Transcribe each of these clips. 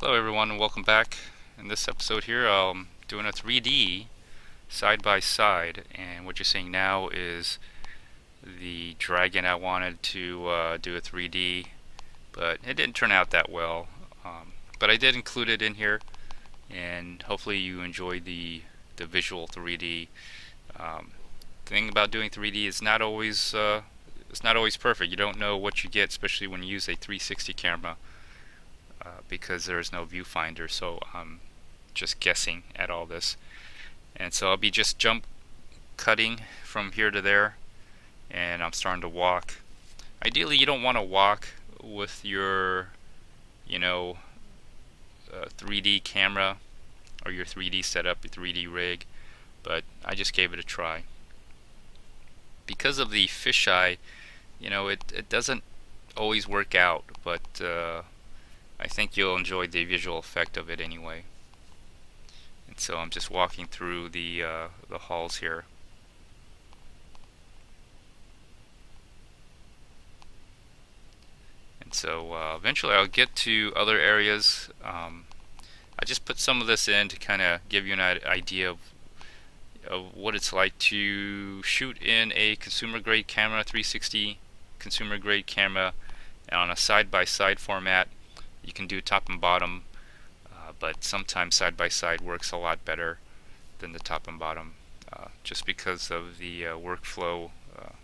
Hello everyone and welcome back. In this episode here I'm doing a 3D side by side, and what you're seeing now is the dragon. I wanted to do a 3D, but it didn't turn out that well. But I did include it in here, and hopefully you enjoy the visual 3D. Thing about doing 3D is it's not always perfect. You don't know what you get, especially when you use a 360 camera. Because there is no viewfinder, so I'm just guessing at all this. And so I'll be just jump cutting from here to there, and I'm starting to walk. Ideally, you don't want to walk with your, 3D camera or your 3D setup, your 3D rig, but I just gave it a try. Because of the fisheye, it doesn't always work out, but I think you'll enjoy the visual effect of it anyway. And so I'm just walking through the halls here. And so eventually I'll get to other areas. I just put some of this in to kind of give you an idea of what it's like to shoot in a consumer grade camera, 360 consumer grade camera, on a side-by-side format. You can do top and bottom, but sometimes side by side works a lot better than the top and bottom, just because of the workflow.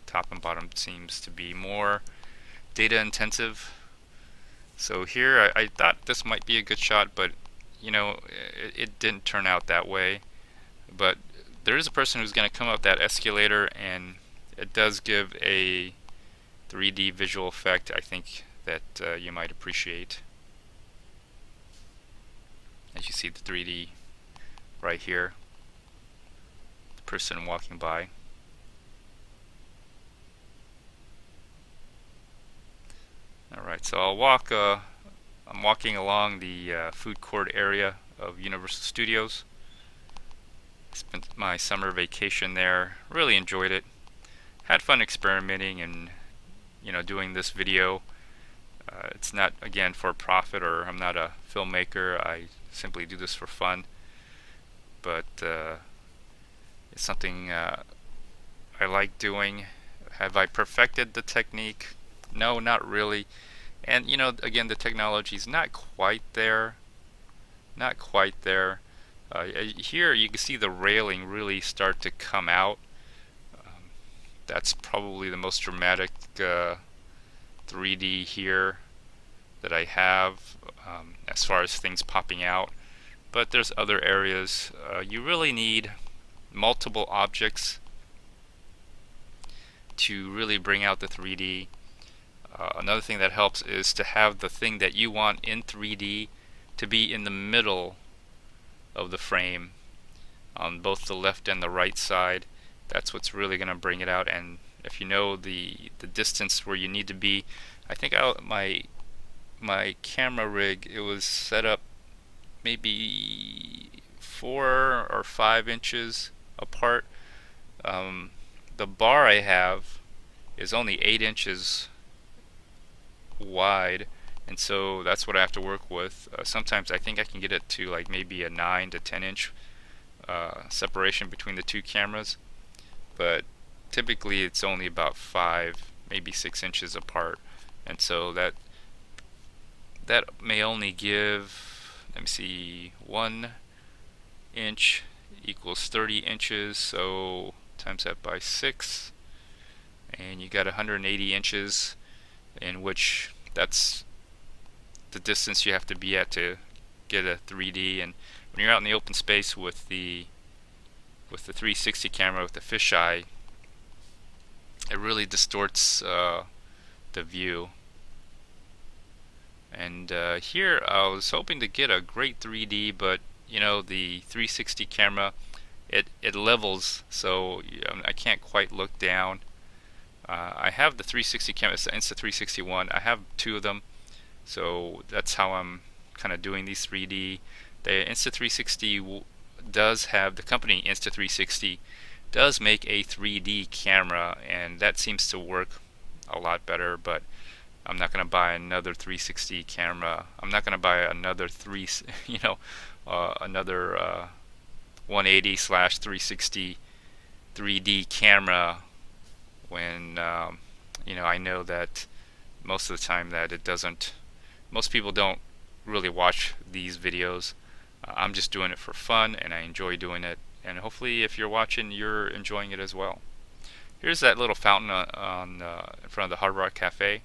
Top and bottom seems to be more data intensive. So here I thought this might be a good shot, but it didn't turn out that way. But there is a person who's going to come up that escalator, and it does give a 3D visual effect, I think, that you might appreciate. As you see the 3D right here, the person walking by. Alright, so I'm walking along the food court area of Universal Studios. Spent my summer vacation there, really enjoyed it. Had fun experimenting and doing this video. It's not, again, for profit, or I'm not a filmmaker. I simply do this for fun, but it's something I like doing. Have I perfected the technique? No, not really. And again, the technology is not quite there. Not quite there. Here you can see the railing really start to come out. That's probably the most dramatic 3D here that I have, as far as things popping out. But there's other areas. You really need multiple objects to really bring out the 3D. Another thing that helps is to have the thing that you want in 3D to be in the middle of the frame, on both the left and the right side. That's what's really going to bring it out. And if you know the distance where you need to be, I think my camera rig, it was set up maybe 4 or 5 inches apart. The bar I have is only 8 inches wide, and so that's what I have to work with. Sometimes I think I can get it to like maybe a 9 to 10 inch separation between the two cameras, but typically it's only about 5, maybe 6 inches apart. And so that may only give, let me see, 1 inch equals 30 inches, so times that by 6, and you got 180 inches, in which that's the distance you have to be at to get a 3D. And when you're out in the open space with the 360 camera with the fisheye, it really distorts the view. And here I was hoping to get a great 3D, but the 360 camera, it levels, so I can't quite look down. I have the 360 camera, it's the Insta360 ONE. I have 2 of them, so that's how I'm kind of doing these 3D. The Insta360 does have, the company Insta360 does make a 3D camera, and that seems to work a lot better, but I'm not going to buy another 360 camera. I'm not going to buy another another 180 slash 360 3D camera when I know that most of the time that it doesn't. Most people don't really watch these videos. I'm just doing it for fun, and I enjoy doing it. And hopefully, if you're watching, you're enjoying it as well. Here's that little fountain in front of the Hard Rock Cafe.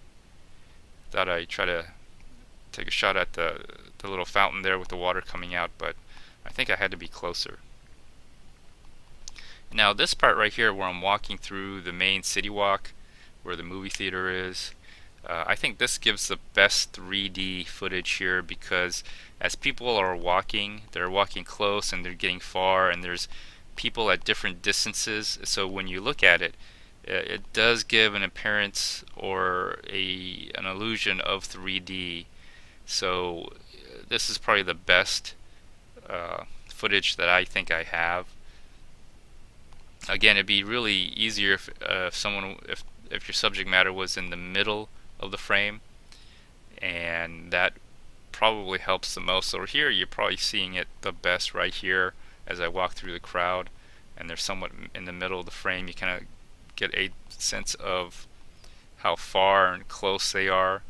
Thought I'd try to take a shot at the little fountain there with the water coming out, but I think I had to be closer. Now this part right here where I'm walking through the main city walk where the movie theater is, I think this gives the best 3D footage here because as people are walking, they're walking close and they're getting far, and there's people at different distances. So when you look at it, it does give an appearance or an illusion of 3D. So this is probably the best footage that I think I have. Again, it'd be really easier if your subject matter was in the middle of the frame, and that probably helps the most. So here you're probably seeing it the best right here as I walk through the crowd, and they're somewhat in the middle of the frame. You kind of get a sense of how far and close they are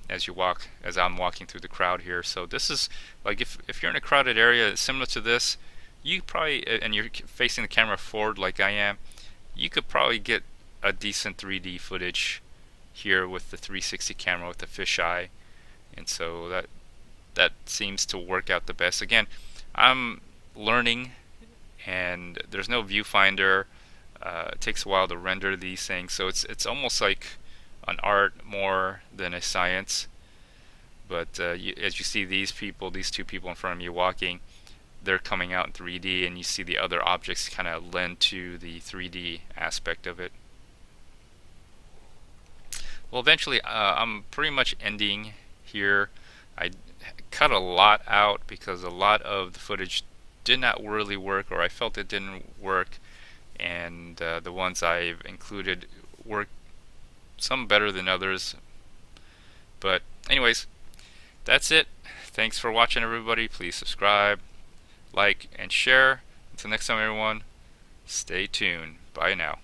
as I'm walking through the crowd here. So this is like if you're in a crowded area similar to this, you probably, and you're facing the camera forward like I am, you could probably get a decent 3D footage here with the 360 camera with the fisheye, and so that seems to work out the best. Again, I'm learning, and there's no viewfinder. It takes a while to render these things, so it's almost like an art more than a science. But as you see these two people in front of me walking, they're coming out in 3D, and you see the other objects kind of lend to the 3D aspect of it. Well, eventually I'm pretty much ending here. I cut a lot out because a lot of the footage did not really work, or I felt it didn't work, and the ones I've included work some better than others. But anyways, that's it. Thanks for watching, everybody. Please subscribe, like, and share. Until next time, everyone, stay tuned. Bye now.